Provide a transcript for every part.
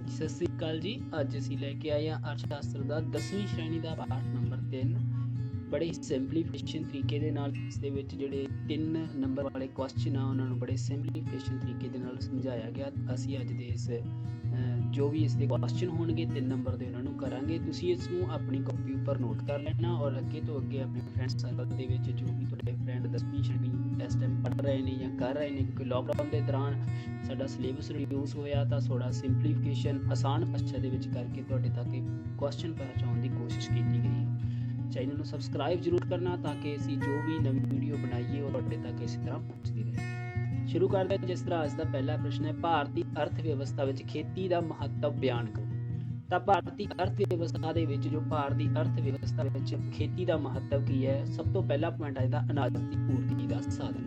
ਸਤਿ ਸ੍ਰੀ ਅਕਾਲ ਜੀ। ਅੱਜ ਅਸੀਂ ਲੈ ਕੇ ਆਏ ਹਾਂ ਅਰਥ ਸ਼ਾਸਤਰ ਦਾ 10ਵੀਂ ਸ਼੍ਰੇਣੀ ਦਾ ਪਾਠ ਨੰਬਰ 3। ਬੜੇ ਹੀ ਸਿੰਪਲੀਫਿਕੇਸ਼ਨ ਤਰੀਕੇ ਦੇ ਨਾਲ ਇਸ ਦੇ ਵਿੱਚ ਜਿਹੜੇ 3 ਨੰਬਰ ਵਾਲੇ ਕੁਐਸਚਨ ਆ ਉਹਨਾਂ ਨੂੰ ਬੜੇ ਸਿੰਪਲੀਫਿਕੇਸ਼ਨ ਤਰੀਕੇ ਦੇ ਨਾਲ ਸਮਝਾਇਆ ਗਿਆ। ਅਸੀਂ ਅੱਜ ਦੇ ਇਸ ਜੋ ਵੀ ਇਸ ਦੇ ਕੁਐਸਚਨ ਹੋਣਗੇ 3 ਨੰਬਰ ਦੇ ਉਹਨਾਂ ਨੂੰ ਕਰਾਂਗੇ। ਤੁਸੀਂ ਇਸ ਨੂੰ ਆਪਣੀ ਕਾਪੀ ਉੱਪਰ ਨੋਟ ਕਰ ਲੈਣਾ ਔਰ ਅੱਗੇ ਤੋਂ ਅੱਗੇ ਆਪਣੇ ਫਰੈਂਡ ਸਰਕਲ ਦੇ ਵਿੱਚ ਜੋ ਵੀ ਤੁਹਾਡੇ ਫਰੈਂਡ 10ਵੀਂ ਸ਼੍ਰੇਣੀ ਇਸ ਟਾਈਮ ਪੜ੍ਹ ਰਹੇ ਨੇ ਜਾਂ ਕਰ ਰਹੇ ਨੇ, ਕਿਉਂਕਿ ਲੋਕਡਾਊਨ ਦੇ ਦੌਰਾਨ ਸਾਡਾ ਸਿਲੇਬਸ ਰਿਡਿਊਸ ਹੋਇਆ ਤਾਂ ਥੋੜਾ ਸਿੰਪਲੀਫਿਕੇਸ਼ਨ ਆਸਾਨ ਭਾਸ਼ਾ ਦੇ ਵਿੱਚ ਕਰਕੇ ਤੁਹਾਡੇ ਤੱਕ ਕੁਐਸਚਨ ਪਹੁੰਚਾਉਣ ਦੀ ਕੋਸ਼ਿਸ਼ ਕੀਤੀ ਗਈ ਹੈ। ਚੈਨਲ ਨੂੰ ਸਬਸਕ੍ਰਾਈਬ ਜ਼ਰੂਰ ਕਰਨਾ ਤਾਂ ਕਿ ਅਸੀਂ ਜੋ ਵੀ ਨਵੀਂ ਵੀਡੀਓ ਬਣਾਈਏ ਉਹ ਤੁਹਾਡੇ ਤੱਕ ਇਸੇ ਤਰ੍ਹਾਂ ਪਹੁੰਚਦੀ ਰਹੇ। ਸ਼ੁਰੂ ਕਰਦੇ ਹਾਂ। ਜਿਸ ਤਰ੍ਹਾਂ ਅੱਜ ਦਾ ਪਹਿਲਾ ਪ੍ਰਸ਼ਨ ਹੈ, ਭਾਰਤੀ ਅਰਥ ਵਿਵਸਥਾ ਵਿੱਚ ਖੇਤੀ ਦਾ ਮਹੱਤਵ ਬਿਆਨ ਕਰੋ। ਤਾਂ ਭਾਰਤੀ ਅਰਥ ਵਿਵਸਥਾ ਦੇ ਵਿੱਚ ਜੋ ਭਾਰਤੀ ਅਰਥ ਵਿਵਸਥਾ ਵਿੱਚ ਖੇਤੀ ਦਾ ਮਹੱਤਵ ਕੀ ਹੈ? ਸਭ ਤੋਂ ਪਹਿਲਾ ਪੁਆਇੰਟ ਆਇਦਾ ਅਨਾਜ ਦੀ ਪੂਰਤੀ ਦਾ ਸਾਧਨ।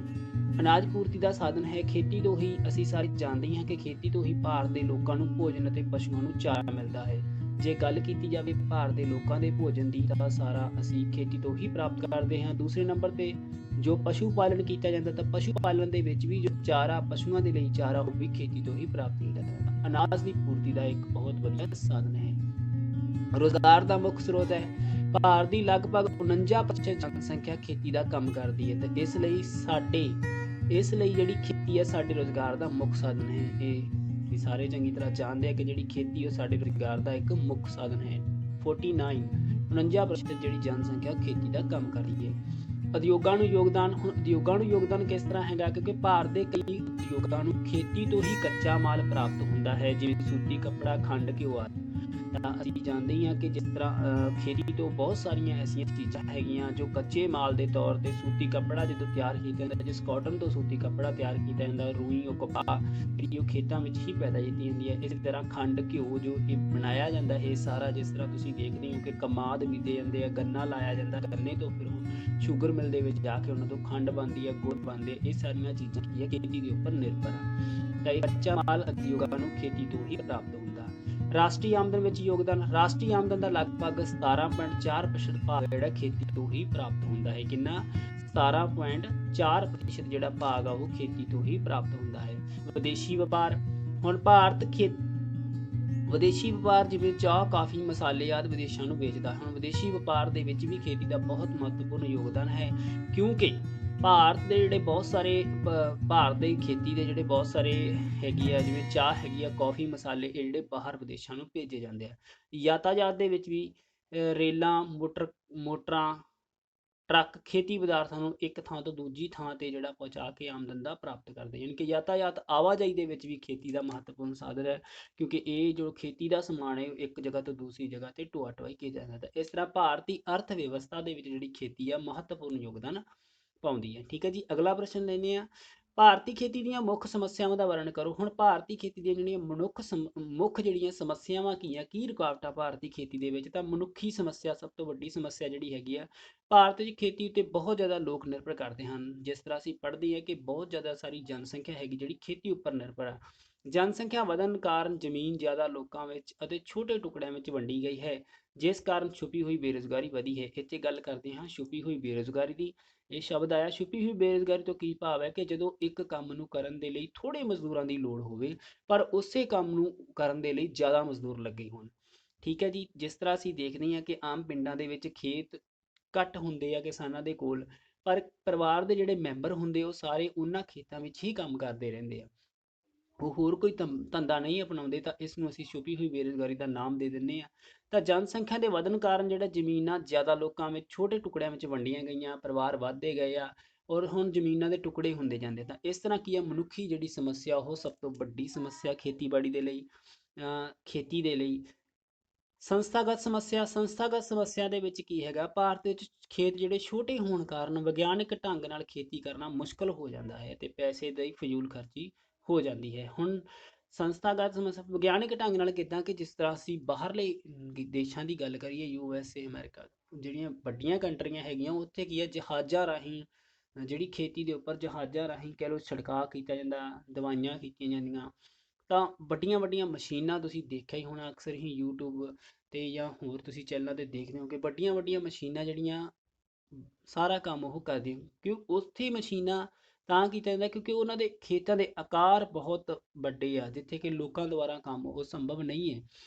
ਅਨਾਜ ਪੂਰਤੀ ਦਾ ਸਾਧਨ ਹੈ ਖੇਤੀ ਤੋਂ ਹੀ। ਅਸੀਂ ਸਾਰੇ ਜਾਣਦੇ ਹਾਂ ਕਿ ਖੇਤੀ ਤੋਂ ਹੀ ਭਾਰਤ ਦੇ ਲੋਕਾਂ ਨੂੰ ਭੋਜਨ ਅਤੇ ਪਸ਼ੂਆਂ ਨੂੰ ਚਾਰਾ ਮਿਲਦਾ ਹੈ। ਜੇ ਗੱਲ ਕੀਤੀ ਜਾਵੇ ਭਾਰਤ ਦੇ ਲੋਕਾਂ ਦੇ ਭੋਜਨ ਦੀ ਤਾਂ ਸਾਰਾ ਅਸੀਂ ਖੇਤੀ ਤੋਂ ਹੀ ਪ੍ਰਾਪਤ ਕਰਦੇ ਹਾਂ। ਦੂਸਰੇ ਨੰਬਰ ਤੇ ਜੋ ਪਸ਼ੂ ਪਾਲਣ ਕੀਤਾ ਜਾਂਦਾ ਤਾਂ ਪਸ਼ੂ ਪਾਲਣ ਦੇ ਵਿੱਚ ਵੀ ਜੋ ਚਾਰਾ ਪਸ਼ੂਆਂ ਦੇ ਲਈ ਚਾਰਾ ਉਹ ਵੀ ਖੇਤੀ ਤੋਂ ਹੀ ਪ੍ਰਾਪਤ ਕੀਤਾ ਜਾਂਦਾ। ਅਨਾਜ ਦੀ ਪੂਰਤੀ ਦਾ ਇੱਕ ਬਹੁਤ ਵਧੀਆ ਸਾਧਨ ਹੈ। ਰੋਜ਼ਗਾਰ ਦਾ ਮੁੱਖ ਸਰੋਤ ਹੈ। ਭਾਰਤ ਦੀ ਲਗਭਗ 49% ਜਨਸੰਖਿਆ ਖੇਤੀ ਦਾ ਕੰਮ ਕਰਦੀ ਹੈ ਤੇ ਇਸ ਲਈ ਜਿਹੜੀ ਖੇਤੀ ਹੈ ਸਾਡੇ ਰੋਜ਼ਗਾਰ ਦਾ ਮੁੱਖ ਸਾਧਨ ਹੈ। ਇਹ ਸਾਰੇ ਚੰਗੀ ਤਰ੍ਹਾਂ ਜਾਣਦੇ ਆ ਕਿ ਜਿਹੜੀ ਖੇਤੀ ਉਹ ਸਾਡੇ ਰੋਜ਼ਗਾਰ ਦਾ ਇੱਕ ਮੁੱਖ ਸਾਧਨ ਹੈ। 49% ਜਿਹੜੀ ਜਨਸੰਖਿਆ ਖੇਤੀ ਦਾ ਕੰਮ ਕਰਦੀ ਹੈ। ਉਦਯੋਗਾਂ ਨੂੰ ਯੋਗਦਾਨ। ਹੁਣ ਉਦਯੋਗਾਂ ਨੂੰ ਯੋਗਦਾਨ ਕਿਸ ਤਰ੍ਹਾਂ ਹੈਗਾ? ਕਿਉਂਕਿ ਭਾਰਤ ਦੇ ਕਈ ਉਦਯੋਗਾਂ ਨੂੰ ਖੇਤੀ ਤੋਂ ਹੀ ਕੱਚਾ ਮਾਲ ਪ੍ਰਾਪਤ ਹੁੰਦਾ ਹੈ, ਜਿਵੇਂ ਸੂਤੀ ਕੱਪੜਾ, ਖੰਡ, ਘਿਓ ਆਦਿ। ਤਾਂ ਅਸੀਂ ਜਾਣਦੇ ਹਾਂ ਕਿ ਜਿਸ ਤਰ੍ਹਾਂ ਖੇਤੀ ਤੋਂ ਬਹੁਤ ਸਾਰੀਆਂ ਐਸੀਆਂ ਚੀਜ਼ਾਂ ਹੈਗੀਆਂ ਜੋ ਕੱਚੇ ਮਾਲ ਦੇ ਤੌਰ ਤੇ ਸੂਤੀ ਕੱਪੜਾ ਜਦੋਂ ਤਿਆਰ ਕੀਤਾ ਜਾਂਦਾ, ਜਿਸ ਕਾਟਨ ਤੋਂ ਸੂਤੀ ਕੱਪੜਾ ਤਿਆਰ ਕੀਤਾ ਜਾਂਦਾ, ਰੂਈ ਉਹ ਕਪਾਹ ਜਿਹੜੀ ਉਹ ਖੇਤਾਂ ਵਿੱਚ ਹੀ ਪੈਦਾ ਕੀਤੀ ਜਾਂਦੀ ਹੈ। ਇਸੇ ਤਰ੍ਹਾਂ ਖੰਡ, ਘਿਓ ਜੋ ਇਹ ਬਣਾਇਆ ਜਾਂਦਾ ਇਹ ਸਾਰਾ ਜਿਸ ਤਰ੍ਹਾਂ ਤੁਸੀਂ ਦੇਖਦੇ ਹੋ ਕਿ ਕਮਾਦ ਬੀਜੇ ਜਾਂਦੇ ਆ, ਗੰਨਾ ਲਾਇਆ ਜਾਂਦਾ, ਗੰਨੇ ਤੋਂ ਫਿਰ ਉਹ ਸ਼ੂਗਰ ਮਿਲ ਦੇ ਵਿੱਚ ਜਾ ਕੇ ਉਹਨਾਂ ਤੋਂ ਖੰਡ ਬਣਦੀ ਹੈ, ਗੁੜ ਬਣਦੇ। ਇਹ ਸਾਰੀਆਂ ਚੀਜ਼ਾਂ ਕੀ ਹੈ ਖੇਤੀ ਦੇ ਉੱਪਰ ਨਿਰਭਰ ਹੈ। ਤਾਂ ਇਹ ਕੱਚਾ ਮਾਲ ਉਦਯੋਗਾਂ ਨੂੰ ਖੇਤੀ ਤੋਂ ਹੀ ਪ੍ਰਾਪਤ ਹੁੰਦਾ। ਰਾਸ਼ਟਰੀ ਆਮਦਨ ਵਿੱਚ ਯੋਗਦਾਨ। ਰਾਸ਼ਟਰੀ ਆਮਦਨ ਦਾ ਲਗਭਗ 17.4% ਭਾਗ ਜਿਹੜਾ ਖੇਤੀ ਤੋਂ ਹੀ ਪ੍ਰਾਪਤ ਹੁੰਦਾ ਹੈ। ਕਿੰਨਾ? 17.4% ਜਿਹੜਾ ਭਾਗ ਆ ਉਹ ਖੇਤੀ ਤੋਂ ਹੀ ਪ੍ਰਾਪਤ ਹੁੰਦਾ ਹੈ। ਵਿਦੇਸ਼ੀ ਵਪਾਰ। ਹੁਣ ਭਾਰਤ ਵਿਦੇਸ਼ੀ ਵਪਾਰ ਜਿਵੇਂ ਚਾਹ, ਕਾਫੀ, ਮਸਾਲੇ ਆਦਿ ਵਿਦੇਸ਼ਾਂ ਨੂੰ ਵੇਚਦਾ। ਹੁਣ ਵਿਦੇਸ਼ੀ ਵਪਾਰ ਦੇ ਵਿੱਚ ਵੀ ਖੇਤੀ ਦਾ ਬਹੁਤ ਮਹੱਤਵਪੂਰਨ ਯੋਗਦਾਨ ਹੈ, ਕਿਉਂਕਿ ਭਾਰਤ ਦੇ ਜਿਹੜੇ ਬਹੁਤ ਸਾਰੇ ਭਾਰਤ ਦੇ ਖੇਤੀ ਦੇ ਜਿਹੜੇ ਬਹੁਤ ਸਾਰੇ ਹੈਗੀ ਆ, ਜਿਵੇਂ ਚਾਹ ਹੈਗੀ ਆ, ਕਾਫੀ, ਮਸਾਲੇ, ਇਹ ਜਿਹੜੇ ਬਾਹਰ ਵਿਦੇਸ਼ਾਂ ਨੂੰ ਭੇਜੇ ਜਾਂਦੇ ਆ। ਯਾਤਾਯਾਤ ਦੇ ਵਿੱਚ ਵੀ ਰੇਲਾਂ, ਮੋਟਰਾਂ, ਟਰੱਕ ਖੇਤੀ ਪਦਾਰਥਾਂ ਨੂੰ ਇੱਕ ਥਾਂ ਤੋਂ ਦੂਜੀ ਥਾਂ ਤੇ ਜਿਹੜਾ ਪਹੁੰਚਾ ਕੇ ਆਮਦਨ ਦਾ ਪ੍ਰਾਪਤ ਕਰਦੇ। ਯਾਨੀ ਕਿ ਯਾਤਾਯਾਤ ਆਵਾਜਾਈ ਦੇ ਵਿੱਚ ਵੀ ਖੇਤੀ ਦਾ ਮਹੱਤਵਪੂਰਨ ਸਾਧਨ ਹੈ, ਕਿਉਂਕਿ ਇਹ ਜੋ ਖੇਤੀ ਦਾ ਸਮਾਨ ਹੈ ਇੱਕ ਜਗ੍ਹਾ ਤੋਂ ਦੂਸਰੀ ਜਗ੍ਹਾ ਤੇ ਢੋਆ ਢੁਆਈ ਕੀਤਾ ਜਾਂਦਾ। ਇਸ ਤਰ੍ਹਾਂ ਭਾਰਤੀ ਅਰਥ ਵਿਵਸਥਾ ਦੇ ਵਿੱਚ ਜਿਹੜੀ ਖੇਤੀ ਆ ਮਹੱਤਵਪੂਰਨ ਯੋਗਦਾਨ ਪਾਉਂਦੀ ਹੈ। ਠੀਕ ਹੈ ਜੀ। ਅਗਲਾ ਪ੍ਰਸ਼ਨ ਲੈਂਦੇ ਆ, ਭਾਰਤੀ ਖੇਤੀ ਦੀਆਂ ਮੁੱਖ ਸਮੱਸਿਆਵਾਂ ਦਾ ਵਰਣਨ ਕਰੋ। ਹੁਣ ਭਾਰਤੀ ਖੇਤੀ ਦੀਆਂ ਜਿਹੜੀਆਂ ਮੁੱਖ ਜਿਹੜੀਆਂ ਸਮੱਸਿਆਵਾਂ ਕੀ ਰੁਕਾਵਟਾਂ ਭਾਰਤੀ ਖੇਤੀ ਦੇ ਵਿੱਚ? ਤਾਂ ਮਨੁੱਖੀ ਸਮੱਸਿਆ ਸਭ ਤੋਂ ਵੱਡੀ ਸਮੱਸਿਆ ਜਿਹੜੀ ਹੈਗੀ ਆ। ਭਾਰਤ ਵਿੱਚ ਖੇਤੀ ਉੱਤੇ ਬਹੁਤ ਜ਼ਿਆਦਾ ਲੋਕ ਨਿਰਭਰ ਕਰਦੇ ਹਨ। ਜਿਸ ਤਰ੍ਹਾਂ ਅਸੀਂ ਪੜ੍ਹਦੇ ਹਾਂ ਕਿ ਬਹੁਤ ਜ਼ਿਆਦਾ ਸਾਰੀ ਜਨਸੰਖਿਆ ਹੈਗੀ ਜਿਹੜੀ ਖੇਤੀ ਉੱਪਰ ਨਿਰਭਰ ਆ। ਜਨਸੰਖਿਆ ਵਧਣ ਕਾਰਨ ਜ਼ਮੀਨ ਜ਼ਿਆਦਾ ਲੋਕਾਂ ਵਿੱਚ ਅਤੇ ਛੋਟੇ ਟੁਕੜਿਆਂ ਵਿੱਚ ਵੰਡੀ ਗਈ ਹੈ, ਜਿਸ ਕਾਰਨ ਛੁਪੀ ਹੋਈ ਬੇਰੁਜ਼ਗਾਰੀ ਵਧੀ ਹੈ। ਇੱਥੇ ਗੱਲ ਕਰਦੇ ਹਾਂ ਛੁਪੀ ਹੋਈ ਬੇਰੁਜ਼ਗਾਰੀ ਦੀ। ਇਹ ਸ਼ਬਦ ਆਇਆ ਛੁਪੀ ਹੋਈ ਬੇਰੁਜ਼ਗਾਰੀ ਤੋਂ ਕੀ ਭਾਵ ਹੈ? ਕਿ ਜਦੋਂ ਇੱਕ ਕੰਮ ਨੂੰ ਕਰਨ ਦੇ ਲਈ ਥੋੜੇ ਮਜ਼ਦੂਰਾਂ ਦੀ ਲੋੜ ਹੋਵੇ ਪਰ ਉਸੇ ਕੰਮ ਨੂੰ ਕਰਨ ਦੇ ਲਈ ਜ਼ਿਆਦਾ ਮਜ਼ਦੂਰ ਲੱਗੇ ਹੋਣ। ਠੀਕ ਹੈ ਜੀ। ਜਿਸ ਤਰ੍ਹਾਂ ਅਸੀਂ ਦੇਖਦੇ ਹਾਂ ਕਿ ਆਮ ਪਿੰਡਾਂ ਦੇ ਵਿੱਚ ਖੇਤ ਘੱਟ ਹੁੰਦੇ ਆ ਕਿਸਾਨਾਂ ਦੇ ਕੋਲ, ਪਰ ਪਰਿਵਾਰ ਦੇ ਜਿਹੜੇ ਮੈਂਬਰ ਹੁੰਦੇ ਉਹ ਸਾਰੇ ਉਹਨਾਂ ਖੇਤਾਂ ਵਿੱਚ ਹੀ ਕੰਮ ਕਰਦੇ ਰਹਿੰਦੇ ਆ, ਉਹ ਹੋਰ ਕੋਈ ਧੰਦਾ ਨਹੀਂ ਅਪਣਾਉਂਦੇ। ਤਾਂ ਇਸ ਨੂੰ ਅਸੀਂ ਛੁਪੀ ਹੋਈ ਬੇਰੁਜ਼ਗਾਰੀ ਦਾ ਨਾਮ ਦੇ ਦਿੰਦੇ ਹਾਂ। ਤਾਂ ਜਨਸੰਖਿਆ ਦੇ ਵਧਣ ਕਾਰਨ ਜਿਹੜਾ ਜ਼ਮੀਨਾਂ ਜ਼ਿਆਦਾ ਲੋਕਾਂ ਵਿੱਚ ਛੋਟੇ ਟੁਕੜਿਆਂ ਵਿੱਚ ਵੰਡੀਆਂ ਗਈਆਂ, ਪਰਿਵਾਰ ਵੱਧਦੇ ਗਏ ਆ ਔਰ ਹੁਣ ਜ਼ਮੀਨਾਂ ਦੇ ਟੁਕੜੇ ਹੁੰਦੇ ਜਾਂਦੇ। ਤਾਂ ਇਸ ਤਰ੍ਹਾਂ ਕੀ ਆ, ਮਨੁੱਖੀ ਜਿਹੜੀ ਸਮੱਸਿਆ ਉਹ ਸਭ ਤੋਂ ਵੱਡੀ ਸਮੱਸਿਆ ਖੇਤੀਬਾੜੀ ਦੇ ਲਈ, ਖੇਤੀ ਦੇ ਲਈ। ਸੰਸਥਾਗਤ ਸਮੱਸਿਆ ਦੇ ਵਿੱਚ ਕੀ ਹੈਗਾ? ਭਾਰਤ ਵਿੱਚ ਖੇਤ ਜਿਹੜੇ ਛੋਟੇ ਹੋਣ ਕਾਰਨ ਵਿਗਿਆਨਿਕ ਢੰਗ ਨਾਲ ਖੇਤੀ ਕਰਨਾ ਮੁਸ਼ਕਲ ਹੋ ਜਾਂਦਾ ਹੈ ਤੇ ਪੈਸੇ ਦੀ ਫਜ਼ੂਲ ਖਰਚੀ ਹੋ ਜਾਂਦੀ ਹੈ। ਹੁਣ ਸੰਸਥਾਗਤ ਸਮੱਸਿਆ ਵਿਗਿਆਨਿਕ ਢੰਗ ਨਾਲ ਕਿੱਦਾਂ? ਕਿ ਜਿਸ ਤਰ੍ਹਾਂ ਅਸੀਂ ਬਾਹਰਲੇ ਦੇਸ਼ਾਂ ਦੀ ਗੱਲ ਕਰੀਏ, USA, ਅਮਰੀਕਾ, ਜਿਹੜੀਆਂ ਵੱਡੀਆਂ ਕੰਟਰੀਆਂ ਹੈਗੀਆਂ, ਉੱਥੇ ਕੀ ਹੈ, ਜਹਾਜ਼ਾਂ ਰਾਹੀਂ ਜਿਹੜੀ ਖੇਤੀ ਦੇ ਉੱਪਰ ਜਹਾਜ਼ਾਂ ਰਾਹੀਂ ਕਹਿ ਲਓ ਛਿੜਕਾਅ ਕੀਤਾ ਜਾਂਦਾ, ਦਵਾਈਆਂ ਕੀਤੀਆਂ ਜਾਂਦੀਆਂ। ਤਾਂ ਵੱਡੀਆਂ ਵੱਡੀਆਂ ਮਸ਼ੀਨਾਂ ਤੁਸੀਂ ਦੇਖਿਆ ਹੀ ਹੋਣਾ ਅਕਸਰ ਹੀ YouTube ਤੇ ਜਾਂ ਹੋਰ ਤੁਸੀਂ ਚੈਨਲਾਂ ਤੇ ਦੇਖਦੇ ਹੋ ਕਿ ਵੱਡੀਆਂ ਵੱਡੀਆਂ ਮਸ਼ੀਨਾਂ ਜਿਹੜੀਆਂ ਸਾਰਾ ਕੰਮ ਉਹ ਕਰਦੀਆਂ, ਕਿਉਂ? ਉੱਥੇ ਮਸ਼ੀਨਾਂ ਤਾਂ ਕੀਤਾ ਜਾਂਦਾ ਕਿਉਂਕਿ ਉਹਨਾਂ ਦੇ ਖੇਤਾਂ ਦੇ ਆਕਾਰ ਬਹੁਤ ਵੱਡੇ ਆ, ਜਿੱਥੇ ਕਿ ਲੋਕਾਂ ਦੁਆਰਾ ਕੰਮ ਉਹ ਸੰਭਵ ਨਹੀਂ ਹੈ।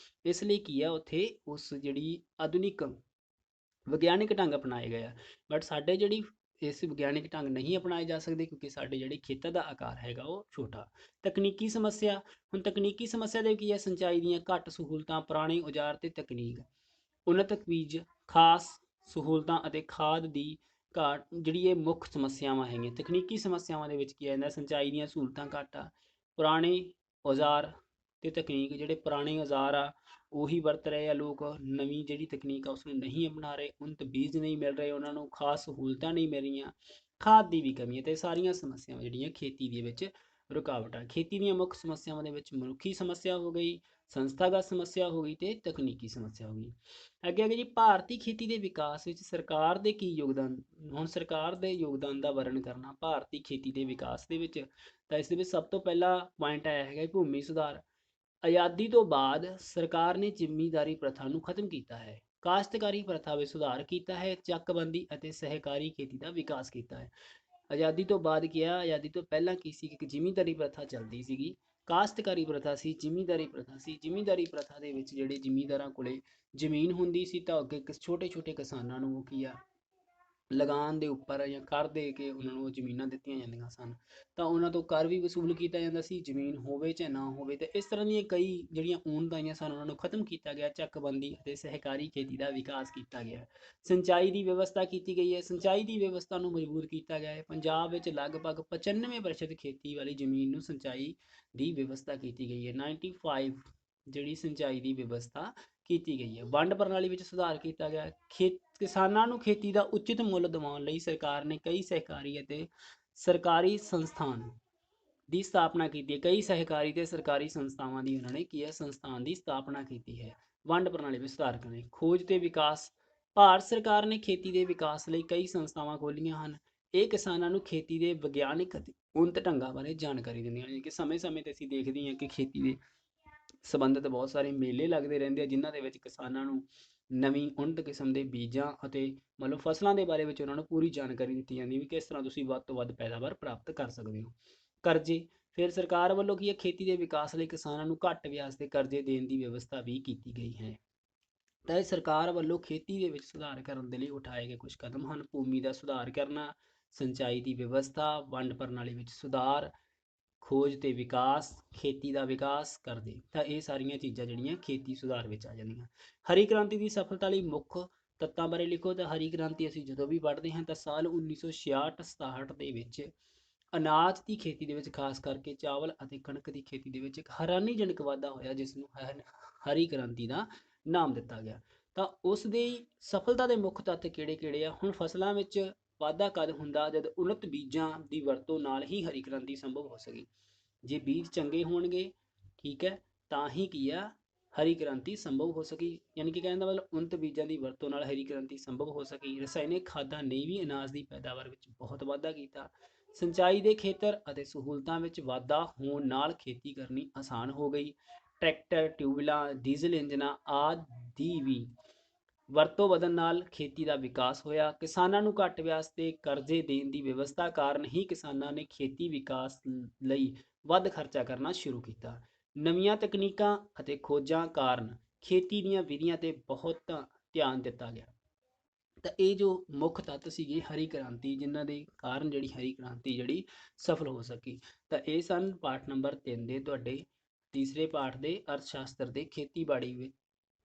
ਇਸ ਲਈ ਕੀ ਆ, ਉੱਥੇ ਉਸ ਜਿਹੜੀ ਆਧੁਨਿਕ ਵਿਗਿਆਨਿਕ ਢੰਗ ਅਪਣਾਏ ਗਏ ਆ। ਬਟ ਸਾਡੇ ਜਿਹੜੀ ਇਸ ਵਿਗਿਆਨਿਕ ਢੰਗ ਨਹੀਂ ਅਪਣਾਏ ਜਾ ਸਕਦੇ, ਕਿਉਂਕਿ ਸਾਡੇ ਜਿਹੜੇ ਖੇਤਾਂ ਦਾ ਆਕਾਰ ਹੈਗਾ ਉਹ ਛੋਟਾ। ਤਕਨੀਕੀ ਸਮੱਸਿਆ, ਹੁਣ ਤਕਨੀਕੀ ਸਮੱਸਿਆ ਦੇ ਕੀ ਹੈ, ਸਿੰਚਾਈ ਦੀਆਂ ਘੱਟ ਸਹੂਲਤਾਂ, ਪੁਰਾਣੇ ਔਜ਼ਾਰ ਤੇ ਤਕਨੀਕ, ਉન્નਤ ਬੀਜ, ਖਾਸ ਸਹੂਲਤਾਂ ਅਤੇ ਖਾਦ ਦੀ ਘਾਟ, ਜਿਹੜੀ ਇਹ ਮੁੱਖ ਸਮੱਸਿਆਵਾਂ ਹੈਗੀਆਂ। ਤਕਨੀਕੀ ਸਮੱਸਿਆਵਾਂ ਦੇ ਵਿੱਚ ਕੀ ਆ ਜਾਂਦਾ, ਸਿੰਚਾਈ ਦੀਆਂ ਸਹੂਲਤਾਂ ਘੱਟ ਆ, ਪੁਰਾਣੇ ਔਜ਼ਾਰ ਤੇ ਤਕਨੀਕ, ਜਿਹੜੇ ਪੁਰਾਣੇ ਔਜ਼ਾਰ ਆ ਉਹੀ ਵਰਤ ਰਹੇ ਆ ਲੋਕ, ਨਵੀਂ ਜਿਹੜੀ ਤਕਨੀਕ ਆ ਉਸ ਨੂੰ ਨਹੀਂ ਅਪਣਾ ਰਹੇ, ਉਨਤ ਬੀਜ ਨਹੀਂ ਮਿਲ ਰਹੇ ਉਹਨਾਂ ਨੂੰ, ਖਾਸ ਸਹੂਲਤਾਂ ਨਹੀਂ ਮਿਲ ਰਹੀਆਂ, ਖਾਦ ਦੀ ਵੀ ਕਮੀ ਹੈ। ਤੇ ਸਾਰੀਆਂ ਸਮੱਸਿਆਵਾਂ ਜਿਹੜੀਆਂ ਖੇਤੀ ਦੇ ਵਿੱਚ ਰੁਕਾਵਟਾਂ। ਖੇਤੀ ਦੀਆਂ ਮੁੱਖ ਸਮੱਸਿਆਵਾਂ ਦੇ ਵਿੱਚ ਮਨੁੱਖੀ ਸਮੱਸਿਆ ਹੋ ਗਈ, ਸੰਸਥਾਗਤ ਸਮੱਸਿਆ ਹੋ ਗਈ ਤੇ ਤਕਨੀਕੀ ਸਮੱਸਿਆ ਹੋ ਗਈ। ਅੱਗੇ ਜੀ ਭਾਰਤੀ ਖੇਤੀ ਦੇ ਵਿਕਾਸ ਵਿੱਚ ਸਰਕਾਰ ਦੇ ਕੀ ਯੋਗਦਾਨ। ਹੁਣ ਸਰਕਾਰ ਦੇ ਯੋਗਦਾਨ ਦਾ ਵਰਣਨ ਕਰਨਾ ਭਾਰਤੀ ਖੇਤੀ ਦੇ ਵਿਕਾਸ ਦੇ ਵਿੱਚ, ਤਾਂ ਇਸ ਦੇ ਵਿੱਚ ਸਭ ਤੋਂ ਪਹਿਲਾ ਪੁਆਇੰਟ ਆਇਆ ਹੈਗਾ ਭੂਮੀ ਸੁਧਾਰ। ਆਜ਼ਾਦੀ ਤੋਂ ਬਾਅਦ ਸਰਕਾਰ ਨੇ ਜ਼ਿਮੀਂਦਾਰੀ ਪ੍ਰਥਾ ਨੂੰ ਖਤਮ ਕੀਤਾ ਹੈ, ਕਾਸ਼ਤਕਾਰੀ ਪ੍ਰਥਾ ਵਿੱਚ ਸੁਧਾਰ ਕੀਤਾ ਹੈ, ਚੱਕਬੰਦੀ ਅਤੇ ਸਹਿਕਾਰੀ ਖੇਤੀ ਦਾ ਵਿਕਾਸ ਕੀਤਾ ਹੈ। ਆਜ਼ਾਦੀ ਤੋਂ ਬਾਅਦ ਕਿਹਾ, ਆਜ਼ਾਦੀ ਤੋਂ ਪਹਿਲਾਂ ਕੀ ਸੀ ਕਿ ਜ਼ਿਮੀਂਦਾਰੀ ਪ੍ਰਥਾ ਚੱਲਦੀ ਸੀਗੀ, ਕਾਸ਼ਤਕਾਰੀ ਪ੍ਰਥਾ ਸੀ, ਜ਼ਿਮੀਂਦਾਰੀ ਪ੍ਰਥਾ ਸੀ। ਜ਼ਿਮੀਂਦਾਰੀ ਪ੍ਰਥਾ ਦੇ ਵਿੱਚ ਜਿਹੜੇ ਜ਼ਿਮੀਂਦਾਰਾਂ ਕੋਲੇ ਜ਼ਮੀਨ ਹੁੰਦੀ ਸੀ ਤਾਂ ਅੱਗੇ ਛੋਟੇ ਛੋਟੇ ਕਿਸਾਨਾਂ ਨੂੰ ਕੀ ਆ ਲਗਾਨ ਦੇ ਉੱਪਰ ਜਾਂ ਕਰ ਦੇ ਕੇ ਉਹਨਾਂ ਨੂੰ ਜ਼ਮੀਨਾਂ ਦਿੱਤੀਆਂ ਜਾਂਦੀਆਂ ਸਨ, ਤਾਂ ਉਹਨਾਂ ਤੋਂ ਕਰ ਵੀ ਵਸੂਲ ਕੀਤਾ ਜਾਂਦਾ ਸੀ, ਜ਼ਮੀਨ ਹੋਵੇ ਚਾਹੇ ਨਾ ਹੋਵੇ। ਤੇ ਇਸ ਤਰ੍ਹਾਂ ਦੀਆਂ ਕਈ ਜਿਹੜੀਆਂ ਊਣਦਾਈਆਂ ਸਨ ਉਹਨਾਂ ਨੂੰ ਖਤਮ ਕੀਤਾ ਗਿਆ, ਚੱਕਬੰਦੀ ਅਤੇ ਸਹਿਕਾਰੀ ਖੇਤੀ ਦਾ ਵਿਕਾਸ ਕੀਤਾ ਗਿਆ। ਸਿੰਚਾਈ ਦੀ ਵਿਵਸਥਾ ਕੀਤੀ ਗਈ ਹੈ, ਸਿੰਚਾਈ ਦੀ ਵਿਵਸਥਾ ਨੂੰ ਮਜ਼ਬੂਤ ਕੀਤਾ ਗਿਆ ਹੈ। ਪੰਜਾਬ ਵਿੱਚ ਲਗਭਗ 95% ਖੇਤੀ ਵਾਲੀ ਜ਼ਮੀਨ ਨੂੰ ਸਿੰਚਾਈ ਦੀ ਵਿਵਸਥਾ ਕੀਤੀ ਗਈ ਹੈ। 95 ਜਿਹੜੀ ਸਿੰਚਾਈ ਦੀ ਵਿਵਸਥਾ ਕੀਤੀ ਗਈ ਹੈ। ਵੰਡ ਪ੍ਰਣਾਲੀ ਵਿੱਚ ਸੁਧਾਰ ਕੀਤਾ ਗਿਆ, ਕਿਸਾਨਾਂ ਨੂੰ ਖੇਤੀ ਦਾ ਉਚਿਤ ਮੁੱਲ ਦਿਵਾਉਣ ਲਈ ਸਰਕਾਰ ਨੇ ਕਈ ਸਹਿਕਾਰੀ ਅਤੇ ਸਰਕਾਰੀ ਸੰਸਥਾਨ ਦੀ ਸਥਾਪਨਾ ਕੀਤੀ ਹੈ। ਕਈ ਸਹਿਕਾਰੀ ਤੇ ਸਰਕਾਰੀ ਸੰਸਥਾਵਾਂ ਦੀ ਉਹਨਾਂ ਨੇ ਕੀ ਹੈ, ਸੰਸਥਾਨ ਦੀ ਸਥਾਪਨਾ ਕੀਤੀ ਹੈ। ਵੰਡ ਪ੍ਰਣਾਲੀ ਵਿੱਚ ਸੁਧਾਰ ਕਰਨੇ, ਖੋਜ ਤੇ ਵਿਕਾਸ, ਭਾਰਤ ਸਰਕਾਰ ਨੇ ਖੇਤੀ ਦੇ ਵਿਕਾਸ ਲਈ ਕਈ ਸੰਸਥਾਵਾਂ ਖੋਲ੍ਹੀਆਂ ਹਨ। ਇਹ ਕਿਸਾਨਾਂ ਨੂੰ ਖੇਤੀ ਦੇ ਵਿਗਿਆਨਿਕ ਅਤੇ ਉੱਨਤ ਢੰਗਾਂ ਬਾਰੇ ਜਾਣਕਾਰੀ ਦਿੰਦੀਆਂ ਹਨ। ਕਿ ਸਮੇਂ-ਸਮੇਂ ਤੇ ਅਸੀਂ ਦੇਖਦੇ ਹਾਂ ਕਿ ਖੇਤੀ ਦੇ ਸੰਬੰਧਿਤ ਬਹੁਤ ਸਾਰੇ ਮੇਲੇ ਲੱਗਦੇ ਰਹਿੰਦੇ ਆ, ਜਿਨ੍ਹਾਂ ਦੇ ਵਿੱਚ ਕਿਸਾਨਾਂ ਨੂੰ ਨਵੀਂ ਉੱਨਤ ਕਿਸਮ ਦੇ ਬੀਜਾਂ ਅਤੇ ਮਤਲਬ ਫਸਲਾਂ ਦੇ ਬਾਰੇ ਵਿੱਚ ਉਹਨਾਂ ਨੂੰ ਪੂਰੀ ਜਾਣਕਾਰੀ ਦਿੱਤੀ ਜਾਂਦੀ ਵੀ ਕਿਸ ਤਰ੍ਹਾਂ ਤੁਸੀਂ ਵੱਧ ਤੋਂ ਵੱਧ ਪੈਦਾਵਾਰ ਪ੍ਰਾਪਤ ਕਰ ਸਕਦੇ ਹੋ। ਕਰਜ਼ੇ, ਫਿਰ ਸਰਕਾਰ ਵੱਲੋਂ ਕੀ ਹੈ, ਖੇਤੀ ਦੇ ਵਿਕਾਸ ਲਈ ਕਿਸਾਨਾਂ ਨੂੰ ਘੱਟ ਵਿਆਜ ਤੇ ਕਰਜ਼ੇ ਦੇਣ ਦੀ ਵਿਵਸਥਾ ਵੀ ਕੀਤੀ ਗਈ ਹੈ। ਤਾਂ ਇਹ ਸਰਕਾਰ ਵੱਲੋਂ ਖੇਤੀ ਦੇ ਵਿੱਚ ਸੁਧਾਰ ਕਰਨ ਦੇ ਲਈ ਉਠਾਏ ਗਏ ਕੁਝ ਕਦਮ ਹਨ। ਭੂਮੀ ਦਾ ਸੁਧਾਰ ਕਰਨਾ, ਸਿੰਚਾਈ ਦੀ ਵਿਵਸਥਾ, ਵੰਡ ਪ੍ਰਣਾਲੀ ਵਿੱਚ ਸੁਧਾਰ, ਖੋਜ ਤੇ ਵਿਕਾਸ, ਖੇਤੀ ਦਾ ਵਿਕਾਸ ਕਰਦੇ। ਤਾਂ ਇਹ ਸਾਰੀਆਂ ਚੀਜ਼ਾਂ ਜਿਹੜੀਆਂ ਖੇਤੀ ਸੁਧਾਰ ਵਿੱਚ ਆ ਜਾਂਦੀਆਂ। ਹਰੀ ਕ੍ਰਾਂਤੀ ਦੀ ਸਫਲਤਾ ਲਈ ਮੁੱਖ ਤੱਤਾਂ ਬਾਰੇ ਲਿਖੋ। ਤਾਂ ਹਰੀ ਕ੍ਰਾਂਤੀ ਅਸੀਂ ਜਦੋਂ ਵੀ ਪੜ੍ਹਦੇ ਹਾਂ ਤਾਂ ਸਾਲ 1966-67 ਦੇ ਵਿੱਚ ਅਨਾਜ ਦੀ ਖੇਤੀ ਦੇ ਵਿੱਚ ਖਾਸ ਕਰਕੇ ਚਾਵਲ ਅਤੇ ਕਣਕ ਦੀ ਖੇਤੀ ਦੇ ਵਿੱਚ ਇੱਕ ਹੈਰਾਨੀਜਨਕ ਵਾਧਾ ਹੋਇਆ, ਜਿਸ ਨੂੰ ਹਰੀ ਕ੍ਰਾਂਤੀ ਦਾ ਨਾਮ ਦਿੱਤਾ ਗਿਆ। ਤਾਂ ਉਸ ਦੀ ਸਫਲਤਾ ਦੇ ਮੁੱਖ ਤੱਤ ਕਿਹੜੇ ਕਿਹੜੇ ਆ। ਹੁਣ ਫਸਲਾਂ ਵਿੱਚ ਵਾਧਾ ਕਦ ਹੁੰਦਾ, ਜਦ ਉੱਨਤ ਬੀਜਾਂ ਦੀ ਵਰਤੋਂ ਨਾਲ ਹੀ ਹਰੀ ਕ੍ਰਾਂਤੀ ਸੰਭਵ ਹੋ ਸਕੀ। ਜੇ ਬੀਜ ਚੰਗੇ ਹੋਣਗੇ, ਠੀਕ ਹੈ, ਤਾਂ ਹੀ ਕੀ ਆ, ਹਰੀ ਕ੍ਰਾਂਤੀ ਸੰਭਵ ਹੋ ਸਕੀ। ਯਾਨੀ ਕਿ ਕਹਿਣ ਦਾ ਮਤਲਬ ਉੱਨਤ ਬੀਜਾਂ ਦੀ ਵਰਤੋਂ ਨਾਲ ਹਰੀ ਕ੍ਰਾਂਤੀ ਸੰਭਵ ਹੋ ਸਕੀ। ਰਸਾਇਣਿਕ ਖਾਦਾਂ ਨੇ ਵੀ ਅਨਾਜ ਦੀ ਪੈਦਾਵਾਰ ਵਿੱਚ ਬਹੁਤ ਵਾਧਾ ਕੀਤਾ। ਸਿੰਚਾਈ ਦੇ ਖੇਤਰ ਅਤੇ ਸਹੂਲਤਾਂ ਵਿੱਚ ਵਾਧਾ ਹੋਣ ਨਾਲ ਖੇਤੀ ਕਰਨੀ ਆਸਾਨ ਹੋ ਗਈ। ਟਰੈਕਟਰ, ਟਿਊਬਵੈੱਲਾਂ, ਡੀਜ਼ਲ ਇੰਜਨਾਂ ਆਦਿ ਦੀ ਵੀ ਵਰਤੋਂ ਵਧਣ ਨਾਲ ਖੇਤੀ ਦਾ ਵਿਕਾਸ ਹੋਇਆ। ਕਿਸਾਨਾਂ ਨੂੰ ਘੱਟ ਵਿਆਜ ਤੇ ਕਰਜ਼ੇ ਦੇਣ ਦੀ ਵਿਵਸਥਾ ਕਾਰਨ ਹੀ ਕਿਸਾਨਾਂ ਨੇ ਖੇਤੀ ਵਿਕਾਸ ਲਈ ਵੱਧ ਖਰਚਾ ਕਰਨਾ ਸ਼ੁਰੂ ਕੀਤਾ। ਨਵੀਆਂ ਤਕਨੀਕਾਂ ਅਤੇ ਖੋਜਾਂ ਕਾਰਨ ਖੇਤੀ ਦੀਆਂ ਵਿਧੀਆਂ ਤੇ ਬਹੁਤ ਧਿਆਨ ਦਿੱਤਾ ਗਿਆ। ਤਾਂ ਇਹ ਜੋ ਮੁੱਖ ਤੱਤ ਸੀਗੇ ਹਰੀ ਕ੍ਰਾਂਤੀ, ਜਿਨ੍ਹਾਂ ਦੇ ਕਾਰਨ ਜਿਹੜੀ ਹਰੀ ਕ੍ਰਾਂਤੀ ਜਿਹੜੀ ਸਫਲ ਹੋ ਸਕੀ। ਤਾਂ ਇਹ ਸਨ ਪਾਠ ਨੰਬਰ 3 ਦੇ ਤੁਹਾਡੇ ਤੀਸਰੇ ਪਾਠ ਦੇ ਅਰਥ ਸ਼ਾਸਤਰ ਦੇ ਖੇਤੀਬਾੜੀ ਵਿੱਚ,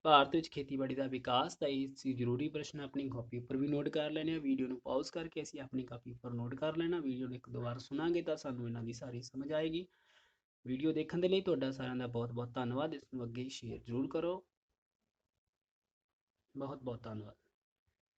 ਭਾਰਤ ਵਿੱਚ ਖੇਤੀਬਾੜੀ ਦਾ ਵਿਕਾਸ। ਤਾਂ ਇਹ ਸੀ ਜ਼ਰੂਰੀ ਪ੍ਰਸ਼ਨ, ਆਪਣੀ ਕਾਪੀ ਉੱਪਰ ਵੀ ਨੋਟ ਕਰ ਲੈਣੇ ਆ। ਵੀਡੀਓ ਨੂੰ ਪਾਜ਼ ਕਰਕੇ ਅਸੀਂ ਆਪਣੀ ਕਾਪੀ ਉੱਪਰ ਨੋਟ ਕਰ ਲੈਣਾ। ਵੀਡੀਓ ਨੂੰ ਇੱਕ ਦੋ ਵਾਰ ਸੁਣਾਂਗੇ ਤਾਂ ਸਾਨੂੰ ਇਹਨਾਂ ਦੀ ਸਾਰੀ ਸਮਝ ਆਏਗੀ। ਵੀਡੀਓ ਦੇਖਣ ਦੇ ਲਈ ਤੁਹਾਡਾ ਸਾਰਿਆਂ ਦਾ ਬਹੁਤ ਬਹੁਤ ਧੰਨਵਾਦ। ਇਸ ਨੂੰ ਅੱਗੇ ਸ਼ੇਅਰ ਜ਼ਰੂਰ ਕਰੋ। ਬਹੁਤ ਬਹੁਤ ਧੰਨਵਾਦ।